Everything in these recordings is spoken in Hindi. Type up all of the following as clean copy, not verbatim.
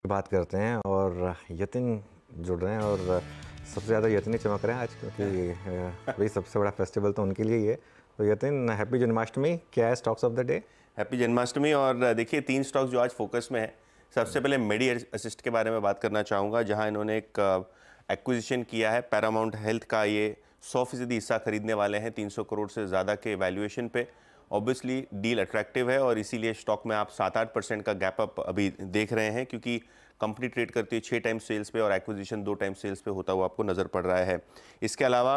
बात करते हैं और यतिन जुड़ रहे हैं और सबसे ज़्यादा यतिन ही चमक रहे हैं आज, क्योंकि वही सबसे बड़ा फेस्टिवल तो उनके लिए ही है। तो यतिन, हैप्पी जन्माष्टमी। क्या है stocks of the day? Happy Janmashtami. और देखिए 3 स्टॉक्स जो आज फोकस में है। सबसे पहले मेडी असिस्ट के बारे में बात करना चाहूँगा, जहां इन्होंने एक एक्विजिशन किया है पैरामाउंट हेल्थ का। ये 100% हिस्सा खरीदने वाले हैं 300 करोड़ से ज़्यादा के वैल्यूएशन पे। ऑब्वियसली डील अट्रैक्टिव है और इसीलिए स्टॉक में आप 7-8% का गैप अप अभी देख रहे हैं, क्योंकि कंपनी ट्रेड करती है 6 टाइम्स सेल्स पे और एक्विजिशन 2 टाइम्स सेल्स पे होता हुआ आपको नज़र पड़ रहा है। इसके अलावा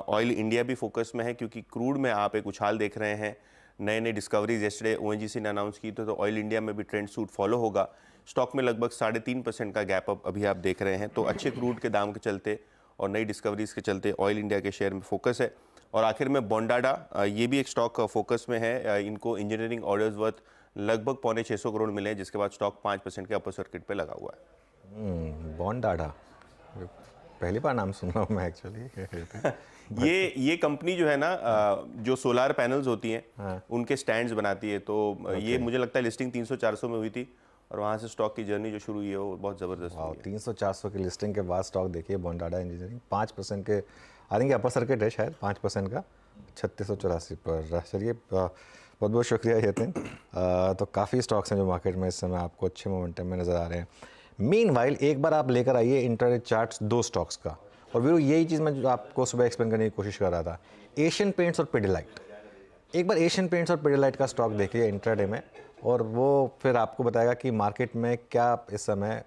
ऑयल इंडिया भी फोकस में है, क्योंकि क्रूड में आप एक उछाल देख रहे हैं। नए नए डिस्कवरीज येस्टरडे ONGC ने अनाउंस की तो ऑयल इंडिया में भी ट्रेंड सूट फॉलो होगा। स्टॉक में लगभग 3.5% का गैप अप अभी आप देख रहे हैं। तो अच्छे क्रूड के दाम के चलते और नई डिस्कवरीज के चलते ऑयल इंडिया के शेयर में फोकस है। और आखिर में बॉन्डाडा, ये भी एक स्टॉक फोकस में है। इनको इंजीनियरिंग ऑर्डर्स वर्थ लगभग 650 करोड़ मिले, जिसके बाद स्टॉक 5% के अपर सर्किट पे लगा हुआ है। बॉन्डाडा पहली बार नाम सुन रहा हूँ मैं एक्चुअली। ये कंपनी जो है ना, जो सोलार पैनल्स होती हैं, हाँ। उनके स्टैंड्स बनाती है। तो ये मुझे लगता है लिस्टिंग 300-400 में हुई थी और वहाँ से स्टॉक की जर्नी जो शुरू हुई है वो बहुत ज़बरदस्त हुई है। 300-400 की लिस्टिंग के बाद स्टॉक देखिए बॉन्डाडा इंजीनियरिंग 5% के, आई थिंक अपर सर्किट है शायद 5% का 3684 पर। चलिए, बहुत बहुत शुक्रिया यतिन। तो काफ़ी स्टॉक्स हैं जो मार्केट में इस समय आपको अच्छे मोमेंटम में नज़र आ रहे हैं। मीनवाइल एक बार आप लेकर आइए इंट्राडे चार्ट्स 2 स्टॉक्स का, और वीरू यही चीज़ मैं जो आपको सुबह एक्सप्लेन करने की कोशिश कर रहा था, एशियन पेंट्स और पिडिलाइट। एक बार एशियन पेंट्स और पिडिलाइट का स्टॉक देखिए इंट्राडे में, और वो फिर आपको बताएगा कि मार्केट में क्या इस समय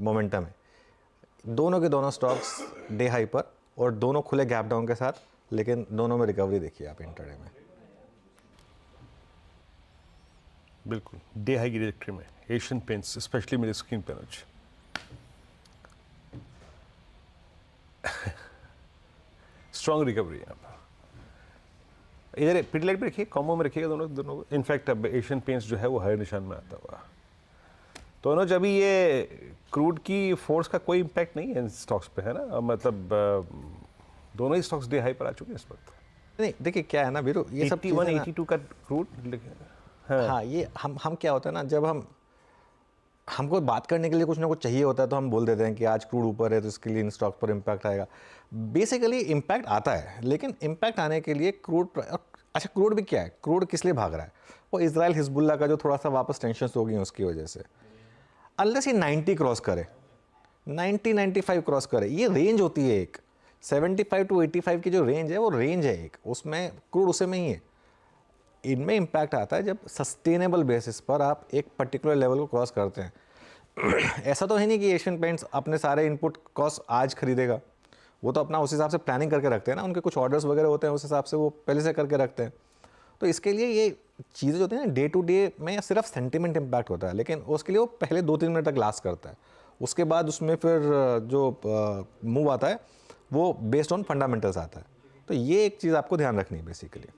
मोमेंटम है। दोनों के दोनों स्टॉक्स डे हाई पर और दोनों खुले गैप डाउन के साथ, लेकिन दोनों में रिकवरी देखिए आप इंट्राडे में। बिल्कुल डे हाई की ट्रेजेक्टरी में एशियन पेंट्स, स्पेशली मेरे स्क्रीन पर आज स्ट्रॉन्ग रिकवरी यहाँ पर। इधर पिडिलाइट पे रखिए, कॉम्बो में रखिएगा दोनों। इनफैक्ट अब एशियन पेंट्स जो है वो हायर निशान में आता हुआ। तो अनुज, अभी ये क्रूड की फोर्स का कोई इम्पैक्ट नहीं है इन स्टॉक्स पे, है ना? मतलब दोनों ही स्टॉक्स डे हाई पर आ चुके हैं इस वक्त। नहीं देखिए क्या है ना वीरू, ये सब 81-82 का क्रूड। हाँ, ये हम क्या होता है ना, जब हमको बात करने के लिए कुछ ना कुछ चाहिए होता है तो हम बोल देते हैं कि आज क्रूड ऊपर है तो इसके लिए इन स्टॉक पर इम्पैक्ट आएगा। बेसिकली इम्पैक्ट आता है, लेकिन इम्पैक्ट आने के लिए अच्छा क्रूड भी क्या है, क्रूड किस लिए भाग रहा है? वो इजराइल हिजबुल्ला का जो थोड़ा सा वापस टेंशन हो गई उसकी वजह से। अनलेस ये 90 क्रॉस करे, 90-95 क्रॉस करे, ये रेंज होती है एक 75 to 85 की जो रेंज है, वो रेंज है एक, उसमें क्रूड उसे में ही है। इनमें इम्पैक्ट आता है जब सस्टेनेबल बेसिस पर आप एक पर्टिकुलर लेवल को क्रॉस करते हैं। ऐसा तो है नहीं कि एशियन पेंट्स अपने सारे इनपुट कॉस्ट आज खरीदेगा, वो तो अपना उस हिसाब से प्लानिंग करके रखते हैं ना, उनके कुछ ऑर्डर्स वगैरह होते हैं, उस हिसाब से वो पहले से करके रखते हैं। तो इसके लिए ये चीज़ें जो होती हैं ना, डे टू डे में सिर्फ सेंटिमेंट इम्पैक्ट होता है, लेकिन उसके लिए वो पहले 2-3 मिनट तक लास्ट करता है। उसके बाद उसमें फिर जो मूव आता है वो बेस्ड ऑन फंडामेंटल्स आता है। तो ये एक चीज़ आपको ध्यान रखनी है बेसिकली।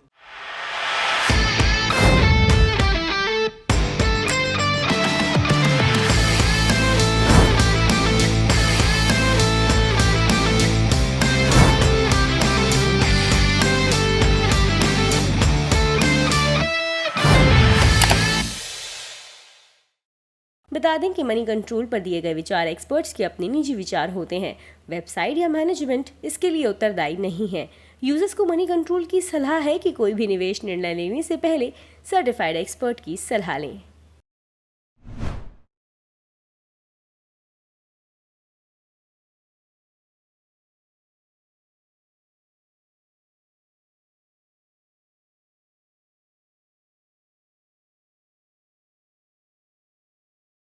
बता दें कि मनी कंट्रोल पर दिए गए विचार एक्सपर्ट्स के अपने निजी विचार होते हैं। वेबसाइट या मैनेजमेंट इसके लिए उत्तरदायी नहीं है। यूजर्स को मनी कंट्रोल की सलाह है कि कोई भी निवेश निर्णय लेने से पहले सर्टिफाइड एक्सपर्ट की सलाह लें।